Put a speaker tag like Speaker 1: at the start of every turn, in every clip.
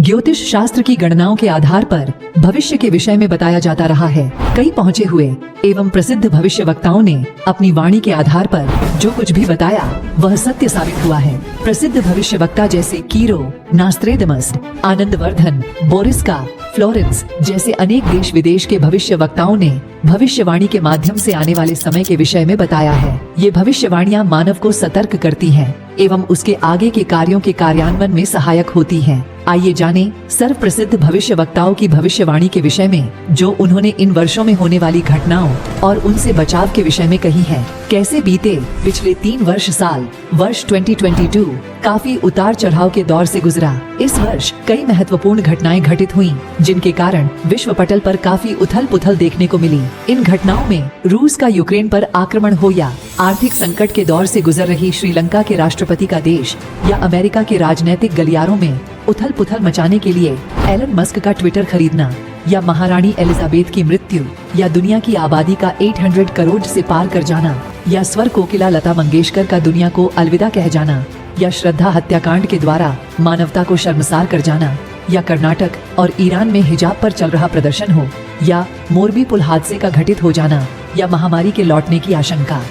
Speaker 1: ज्योतिष शास्त्र की गणनाओं के आधार पर भविष्य के विषय में बताया जाता रहा है। कई पहुँचे हुए एवं प्रसिद्ध भविष्य वक्ताओं ने अपनी वाणी के आधार पर जो कुछ भी बताया वह सत्य साबित हुआ है। प्रसिद्ध भविष्य वक्ता जैसे कीरो, नास्त्रेदमस, आनंदवर्धन, बोरिस्का, फ्लोरेंस जैसे अनेक देश विदेश के भविष्य वक्ताओं ने भविष्यवाणी के माध्यम से आने वाले समय के विषय में बताया है। ये भविष्यवाणियां मानव को सतर्क करती हैं एवं उसके आगे के कार्यों के कार्यान्वयन में सहायक होती हैं। आइए जानें सर्व प्रसिद्ध भविष्य वक्ताओं की भविष्यवाणी के विषय में, जो उन्होंने इन वर्षों में होने वाली घटनाओं और उनसे बचाव के विषय में कही है। कैसे बीते पिछले 3 साल वर्ष 2022 काफी उतार चढ़ाव के दौर से गुजरा। इस वर्ष कई महत्वपूर्ण घटनाएं घटित हुई, जिनके कारण विश्व पटल पर काफी उथल पुथल देखने को मिली। इन घटनाओं में रूस का यूक्रेन पर आक्रमण हो या आर्थिक संकट के दौर से गुजर रही श्रीलंका के राष्ट्रपति का देश या अमेरिका के राजनीतिक गलियारों में उथल पुथल मचाने के लिए एलन मस्क का ट्विटर खरीदना, या महारानी एलिजाबेथ की मृत्यु, या दुनिया की आबादी का 800 करोड़ से पार कर जाना, या स्वर कोकिला लता मंगेशकर का दुनिया को अलविदा कह जाना, या श्रद्धा हत्याकांड के द्वारा मानवता को शर्मसार कर जाना, या कर्नाटक और ईरान में हिजाब पर चल रहा प्रदर्शन हो, या मोरबी पुल हादसे का घटित हो जाना, या महामारी के लौटने की आशंका।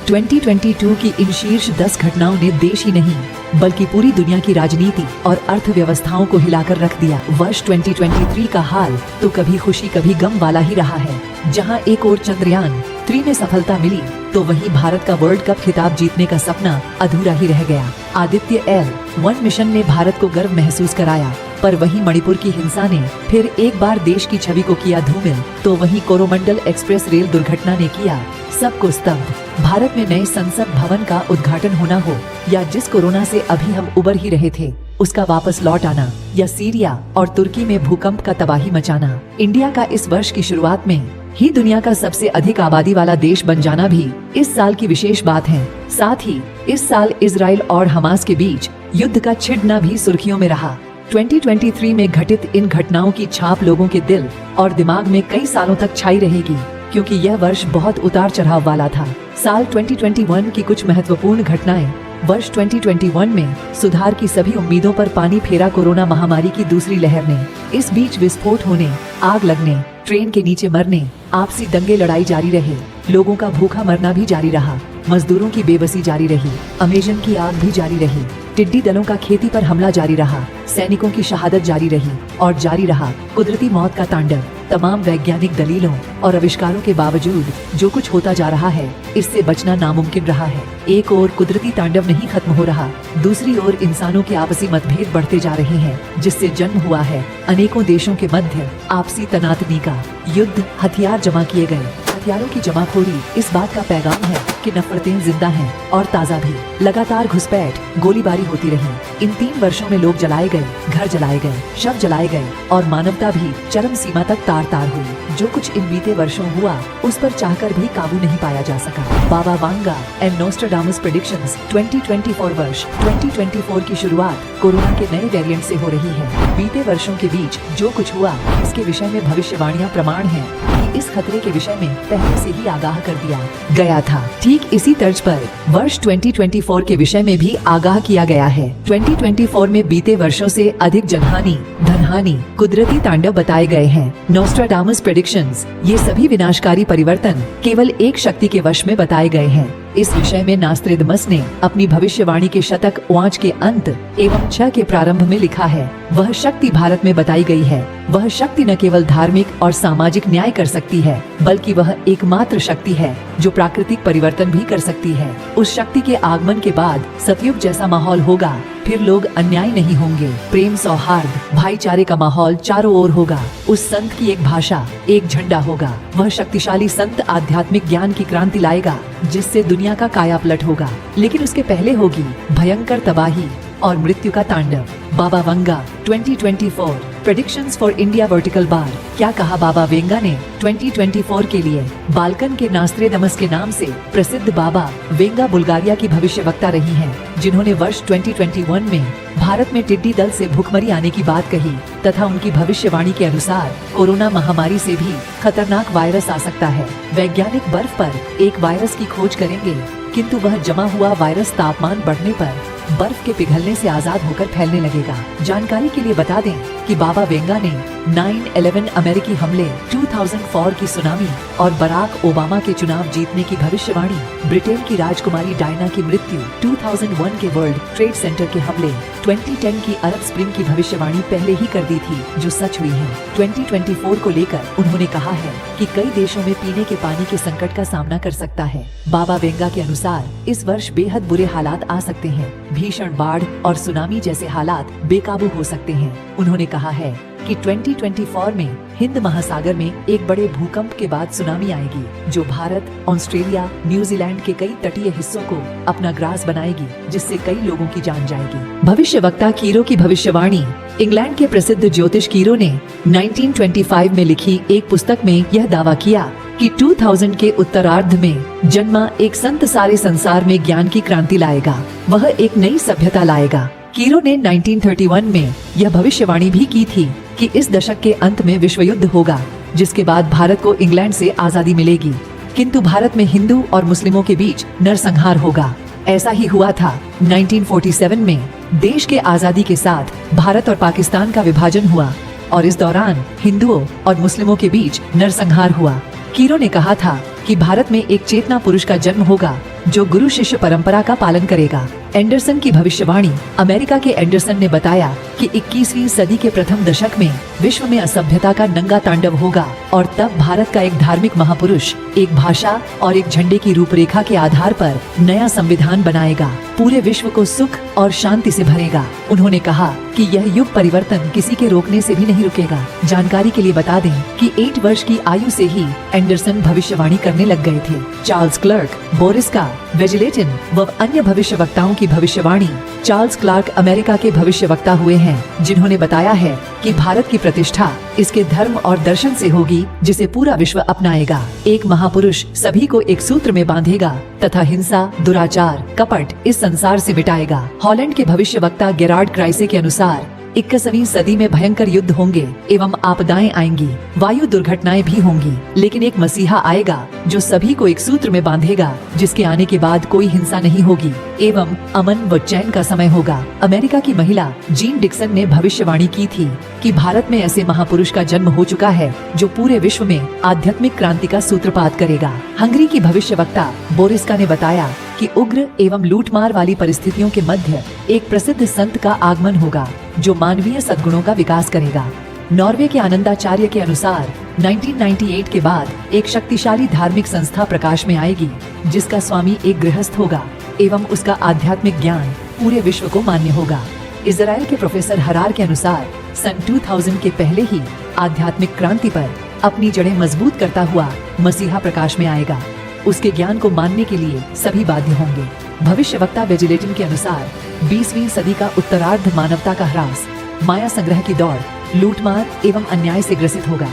Speaker 1: 2022 की इन शीर्ष 10 घटनाओं ने देश ही नहीं बल्कि पूरी दुनिया की राजनीति और अर्थव्यवस्थाओं को हिलाकर रख दिया। वर्ष 2023 का हाल तो कभी खुशी कभी गम वाला ही रहा है। जहां एक ओर चंद्रयान 3 में सफलता मिली, तो वहीं भारत का वर्ल्ड कप खिताब जीतने का सपना अधूरा ही रह गया। आदित्य L1 मिशन ने भारत को गर्व महसूस कराया, पर वहीं मणिपुर की हिंसा ने फिर एक बार देश की छवि को किया धूमिल, तो वहीं कोरोमंडल एक्सप्रेस रेल दुर्घटना ने किया सबको स्तब्ध। भारत में नए संसद भवन का उद्घाटन होना हो, या जिस कोरोना से अभी हम उबर ही रहे थे उसका वापस लौट आना, या सीरिया और तुर्की में भूकंप का तबाही मचाना, इंडिया का इस वर्ष की शुरुआत में ही दुनिया का सबसे अधिक आबादी वाला देश बन जाना भी इस साल की विशेष बात है। साथ ही इस साल इजराइल और हमास के बीच युद्ध का छिड़ना भी सुर्खियों में रहा। 2023 में घटित इन घटनाओं की छाप लोगों के दिल और दिमाग में कई सालों तक छाई रहेगी, क्योंकि यह वर्ष बहुत उतार चढ़ाव वाला था। साल 2021 की कुछ महत्वपूर्ण घटनाएं। वर्ष 2021 में सुधार की सभी उम्मीदों पर पानी फेरा कोरोना महामारी की दूसरी लहर ने। इस बीच विस्फोट होने, आग लगने, ट्रेन के नीचे मरने, आपसी दंगे लड़ाई जारी रहे, लोगों का भूखा मरना भी जारी रहा, मजदूरों की बेबसी जारी रही, अमेजन की आग भी जारी रही, टिड्डी दलों का खेती पर हमला जारी रहा, सैनिकों की शहादत जारी रही और जारी रहा कुदरती मौत का तांडव। तमाम वैज्ञानिक दलीलों और आविष्कारों के बावजूद जो कुछ होता जा रहा है, इससे बचना नामुमकिन रहा है। एक ओर कुदरती तांडव नहीं खत्म हो रहा, दूसरी ओर इंसानों के आपसी मतभेद बढ़ते जा रहे हैं, जिससे जन्म हुआ है अनेकों देशों के मध्य आपसी तनातनी का। युद्ध, हथियार जमा किए गए। हथियारों की जमाखोरी इस बात का पैगाम है कि नफरतें जिंदा हैं और ताज़ा भी। लगातार घुसपैठ, गोलीबारी होती रही। इन 3 वर्षों में लोग जलाए गए, घर जलाए गए, शव जलाए गए और मानवता भी चरम सीमा तक तार-तार हुई। जो कुछ इन बीते वर्षों हुआ, उस पर चाहकर भी काबू नहीं पाया जा सका। बाबा वांगा एंड नोस्ट्राडामस प्रेडिक्शंस 2024 वर्ष 2024 की शुरुआत कोरोना के नए वेरिएंट से हो रही है। बीते वर्षों के बीच जो कुछ हुआ, इसके विषय में भविष्यवाणियां प्रमाण है कि इस खतरे के विषय में पहले से ही आगाह कर दिया गया था। ठीक इसी तर्ज पर वर्ष 2024 के विषय में भी आगाह किया गया है। 2024 में बीते वर्षों से अधिक जनहानि, धनहानि, कुदरती तांडव बताए गए हैं। नोस्ट्राडामस प्रेडिक्शंस, ये सभी विनाशकारी परिवर्तन केवल एक शक्ति के वश में बताए गए हैं। इस विषय में नास्त्रेदमस ने अपनी भविष्यवाणी के शतक 5 के अंत एवं 6 के प्रारंभ में लिखा है। वह शक्ति भारत में बताई गई है। वह शक्ति न केवल धार्मिक और सामाजिक न्याय कर सकती है, बल्कि वह एकमात्र शक्ति है जो प्राकृतिक परिवर्तन भी कर सकती है। उस शक्ति के आगमन के बाद सतयुग जैसा माहौल होगा। फिर लोग अन्याय नहीं होंगे, प्रेम, सौहार्द, भाईचारे का माहौल चारों ओर होगा। उस संत की एक भाषा, एक झंडा होगा। वह शक्तिशाली संत आध्यात्मिक ज्ञान की क्रांति लाएगा, जिससे दुनिया का कायापलट होगा। लेकिन उसके पहले होगी भयंकर तबाही और मृत्यु का तांडव। Baba Vanga 2024 predictions for India vertical bar. क्या कहा बाबा वेंगा ने 2024 के लिए? बाल्कन के नास्त्रेदमस के नाम से प्रसिद्ध बाबा वेंगा बुल्गारिया की भविष्यवक्ता रही हैं, जिन्होंने वर्ष 2021 में भारत में टिड्डी दल से भुखमरी आने की बात कही तथा उनकी भविष्यवाणी के अनुसार कोरोना महामारी से भी खतरनाक वायरस आ सकता है। वैज्ञानिक बर्फ पर एक वायरस की खोज करेंगे, किंतु वह जमा हुआ वायरस तापमान बढ़ने पर बर्फ के पिघलने से आजाद होकर फैलने लगेगा। जानकारी के लिए बता दें कि बाबा वेंगा ने 9/11 अमेरिकी हमले, 2004 की सुनामी और बराक ओबामा के चुनाव जीतने की भविष्यवाणी, ब्रिटेन की राजकुमारी डायना की मृत्यु, 2001 के वर्ल्ड ट्रेड सेंटर के हमले, 2010 की अरब स्प्रिंग की भविष्यवाणी पहले ही कर दी थी, जो सच हुई है। 2024 को लेकर उन्होंने कहा है कि कई देशों में पीने के पानी के संकट का सामना कर सकता है। बाबा वेंगा के अनुसार इस वर्ष बेहद बुरे हालात आ सकते हैं। भीषण बाढ़ और सुनामी जैसे हालात बेकाबू हो सकते हैं। उन्होंने कहा है कि 2024 में हिंद महासागर में एक बड़े भूकंप के बाद सुनामी आएगी, जो भारत, ऑस्ट्रेलिया, न्यूजीलैंड के कई तटीय हिस्सों को अपना ग्रास बनाएगी, जिससे कई लोगों की जान जाएगी। भविष्यवक्ता कीरो की भविष्यवाणी। इंग्लैंड के प्रसिद्ध ज्योतिष कीरो ने 1925 में लिखी एक पुस्तक में यह दावा किया कि 2000 के उत्तरार्ध में जन्मा एक संत सारे संसार में ज्ञान की क्रांति लाएगा। वह एक नई सभ्यता लाएगा। कीरो ने 1931 में यह भविष्यवाणी भी की थी कि इस दशक के अंत में विश्व युद्ध होगा, जिसके बाद भारत को इंग्लैंड से आजादी मिलेगी, किंतु भारत में हिंदू और मुस्लिमों के बीच नरसंहार होगा। ऐसा ही हुआ था। 1947 में देश के आजादी के साथ भारत और पाकिस्तान का विभाजन हुआ और इस दौरान हिंदुओं और मुस्लिमों के बीच नरसंहार हुआ। कीरो ने कहा था कि भारत में एक चेतना पुरुष का जन्म होगा जो गुरु शिष्य परंपरा का पालन करेगा। एंडरसन की भविष्यवाणी। अमेरिका के एंडरसन ने बताया कि 21वीं सदी के प्रथम दशक में विश्व में असभ्यता का नंगा तांडव होगा और तब भारत का एक धार्मिक महापुरुष एक भाषा और एक झंडे की रूपरेखा के आधार पर नया संविधान बनाएगा, पूरे विश्व को सुख और शांति से भरेगा। उन्होंने कहा कि यह युग परिवर्तन किसी के रोकने से भी नहीं रुकेगा। जानकारी के लिए बता दें कि 8 वर्ष की आयु से ही एंडरसन भविष्यवाणी करने लग गए थे। चार्ल्स क्लर्क, बोरिस का, वेजिलेटिन व अन्य भविष्यवक्ताओं की भविष्यवाणी। चार्ल्स क्लार्क अमेरिका के भविष्यवक्ता हुए हैं, जिन्होंने बताया है कि भारत की प्रतिष्ठा इसके धर्म और दर्शन से होगी, जिसे पूरा विश्व अपनाएगा। एक महापुरुष सभी को एक सूत्र में बांधेगा तथा हिंसा, दुराचार, कपट इस संसार से मिटाएगा। हॉलैंड के भविष्यवक्ता गेरार्ड क्राइसे के अनुसार 21वीं सदी में भयंकर युद्ध होंगे एवं आपदाएं आएंगी, वायु दुर्घटनाएं भी होंगी, लेकिन एक मसीहा आएगा जो सभी को एक सूत्र में बांधेगा, जिसके आने के बाद कोई हिंसा नहीं होगी एवं अमन व चैन का समय होगा। अमेरिका की महिला जीन डिक्सन ने भविष्यवाणी की थी कि भारत में ऐसे महापुरुष का जन्म हो चुका है जो पूरे विश्व में आध्यात्मिक क्रांति का सूत्रपात करेगा। हंगरी की भविष्यवक्ता बोरिस्का ने बताया कि उग्र एवं लूटमार वाली परिस्थितियों के मध्य एक प्रसिद्ध संत का आगमन होगा जो मानवीय सद्गुणों का विकास करेगा। नॉर्वे के आनंदाचार्य के अनुसार 1998 के बाद एक शक्तिशाली धार्मिक संस्था प्रकाश में आएगी, जिसका स्वामी एक गृहस्थ होगा एवं उसका आध्यात्मिक ज्ञान पूरे विश्व को मान्य होगा। इजराइल के प्रोफेसर हरार के अनुसार सन 2000 के पहले ही आध्यात्मिक क्रांति पर अपनी जड़ें मजबूत करता हुआ मसीहा प्रकाश में आएगा। उसके ज्ञान को मानने के लिए सभी बाध्य होंगे। भविष्यवक्ता वेजिलेटिन के अनुसार 20वीं सदी का उत्तरार्ध मानवता का ह्रास, माया संग्रह की दौड़, लूटमार एवं अन्याय से ग्रसित होगा,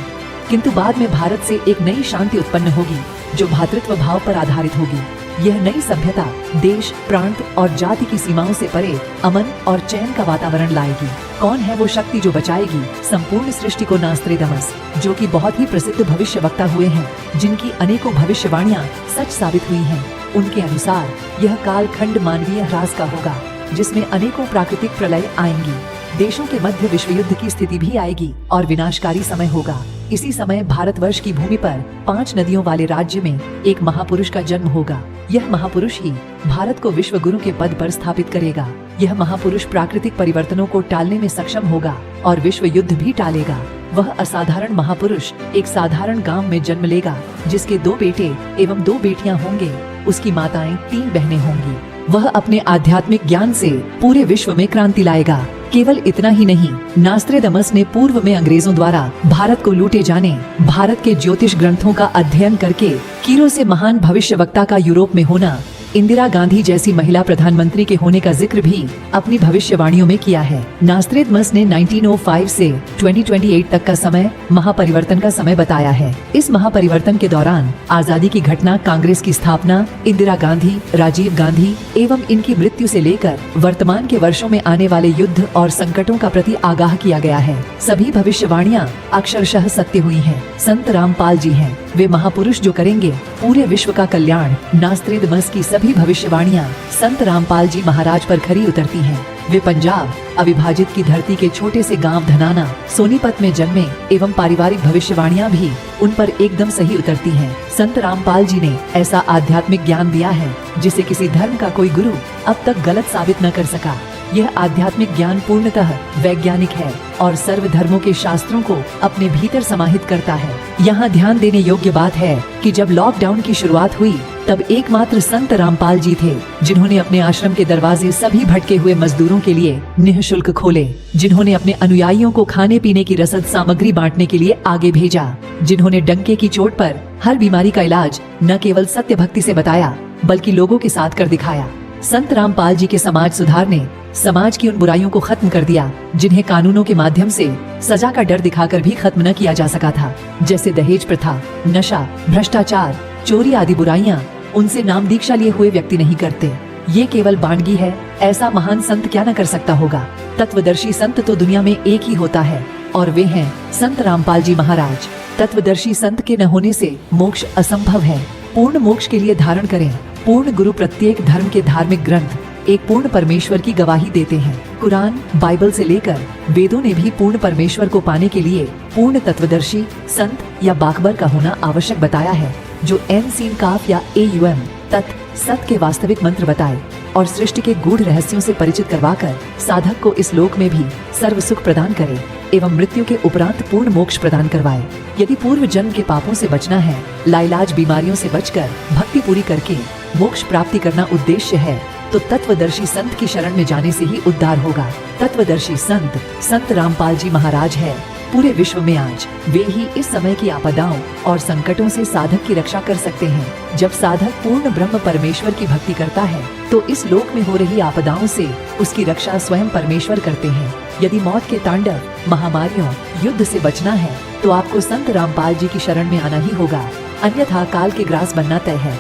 Speaker 1: किंतु बाद में भारत से एक नई शांति उत्पन्न होगी जो भ्रातृत्व भाव पर आधारित होगी। यह नई सभ्यता देश, प्रांत और जाति की सीमाओं से परे अमन और चैन का वातावरण लाएगी। कौन है वो शक्ति जो बचाएगी संपूर्ण सृष्टि को? नास्त्रेदमस, जो कि बहुत ही प्रसिद्ध भविष्यवक्ता हुए हैं, जिनकी अनेकों भविष्यवाणियां सच साबित हुई हैं। उनके अनुसार यह कालखंड मानवीय ह्रास का होगा, जिसमें अनेकों प्राकृतिक प्रलय आएंगी, देशों के मध्य विश्व युद्ध की स्थिति भी आएगी और विनाशकारी समय होगा। इसी समय भारतवर्ष की भूमि पर 5 नदियों वाले राज्य में एक महापुरुष का जन्म होगा। यह महापुरुष ही भारत को विश्व गुरु के पद पर स्थापित करेगा। यह महापुरुष प्राकृतिक परिवर्तनों को टालने में सक्षम होगा और विश्व युद्ध भी टालेगा। वह असाधारण महापुरुष एक साधारण गांव में जन्म लेगा, जिसके 2 बेटे एवं 2 बेटियां होंगे। उसकी माताएं 3 बहनें होंगी। वह अपने आध्यात्मिक ज्ञान से पूरे विश्व में क्रांति लाएगा। केवल इतना ही नहीं, नास्त्रेदमस ने पूर्व में अंग्रेजों द्वारा भारत को लूटे जाने भारत के ज्योतिष ग्रंथों का अध्ययन करके कीरो से महान भविष्यवक्ता का यूरोप में होना, इंदिरा गांधी जैसी महिला प्रधानमंत्री के होने का जिक्र भी अपनी भविष्यवाणियों में किया है। नास्त्रेदमस ने 1905 से 2028 तक का समय महापरिवर्तन का समय बताया है। इस महापरिवर्तन के दौरान आजादी की घटना, कांग्रेस की स्थापना, इंदिरा गांधी, राजीव गांधी एवं इनकी मृत्यु से लेकर वर्तमान के वर्षों में आने वाले युद्ध और संकटों का प्रति आगाह किया गया है। सभी भविष्यवाणियां अक्षरशः सत्य हुई हैं। संत रामपाल जी हैं वे महापुरुष जो करेंगे पूरे विश्व का कल्याण। नास्त्रेदमस की सभी भविष्यवाणियां संत रामपाल जी महाराज पर खरी उतरती हैं। वे पंजाब अविभाजित की धरती के छोटे से गांव धनाना सोनीपत में जन्मे एवं पारिवारिक भविष्यवाणियां भी उन पर एकदम सही उतरती हैं। संत रामपाल जी ने ऐसा आध्यात्मिक ज्ञान दिया है जिसे किसी धर्म का कोई गुरु अब तक गलत साबित न कर सका। यह आध्यात्मिक ज्ञान पूर्णतः वैज्ञानिक है और सर्व धर्मों के शास्त्रों को अपने भीतर समाहित करता है। यहाँ ध्यान देने योग्य बात है कि जब लॉकडाउन की शुरुआत हुई तब एकमात्र संत रामपाल जी थे जिन्होंने अपने आश्रम के दरवाजे सभी भटके हुए मजदूरों के लिए निःशुल्क खोले, जिन्होंने अपने अनुयायियों को खाने पीने की रसद सामग्री बांटने के लिए आगे भेजा, जिन्होंने डंके की चोट पर हर बीमारी का इलाज न केवल सत्य भक्ति से बताया बल्कि लोगों के साथ कर दिखाया। संत रामपाल जी के समाज सुधार ने समाज की उन बुराइयों को खत्म कर दिया जिन्हें कानूनों के माध्यम से सजा का डर दिखाकर भी खत्म न किया जा सका था, जैसे दहेज प्रथा, नशा, भ्रष्टाचार, चोरी आदि बुराइयां उनसे नाम दीक्षा लिए हुए व्यक्ति नहीं करते। ये केवल बानगी है, ऐसा महान संत क्या न कर सकता होगा। तत्वदर्शी संत तो दुनिया में एक ही होता है और वे हैं संत रामपाल जी महाराज। तत्वदर्शी संत के न होने से मोक्ष असंभव है। पूर्ण मोक्ष के लिए धारण करें पूर्ण गुरु। प्रत्येक धर्म के धार्मिक ग्रंथ एक पूर्ण परमेश्वर की गवाही देते हैं। कुरान, बाइबल से लेकर वेदों ने भी पूर्ण परमेश्वर को पाने के लिए पूर्ण तत्वदर्शी संत या बाखबर का होना आवश्यक बताया है, जो एन सीन काफ या AUM तत् सत के वास्तविक मंत्र बताए और सृष्टि के गूढ़ रहस्यों से परिचित करवाकर साधक को इस लोक में भी सर्व सुख प्रदान करे एवं मृत्यु के उपरांत पूर्ण मोक्ष प्रदान करवाए। यदि पूर्व जन्म के पापों से बचना है, लाइलाज बीमारियों से बचकर भक्ति पूरी करके मोक्ष प्राप्ति करना उद्देश्य है, तो तत्वदर्शी संत की शरण में जाने से ही उद्धार होगा। तत्वदर्शी संत संत रामपाल जी महाराज है। पूरे विश्व में आज वे ही इस समय की आपदाओं और संकटों से साधक की रक्षा कर सकते हैं। जब साधक पूर्ण ब्रह्म परमेश्वर की भक्ति करता है तो इस लोक में हो रही आपदाओं से उसकी रक्षा स्वयं परमेश्वर करते हैं। यदि मौत के तांडव, महामारियों, युद्ध से बचना है तो आपको संत रामपाल जी की शरण में आना ही होगा, अन्यथा काल के ग्रास बनना तय है।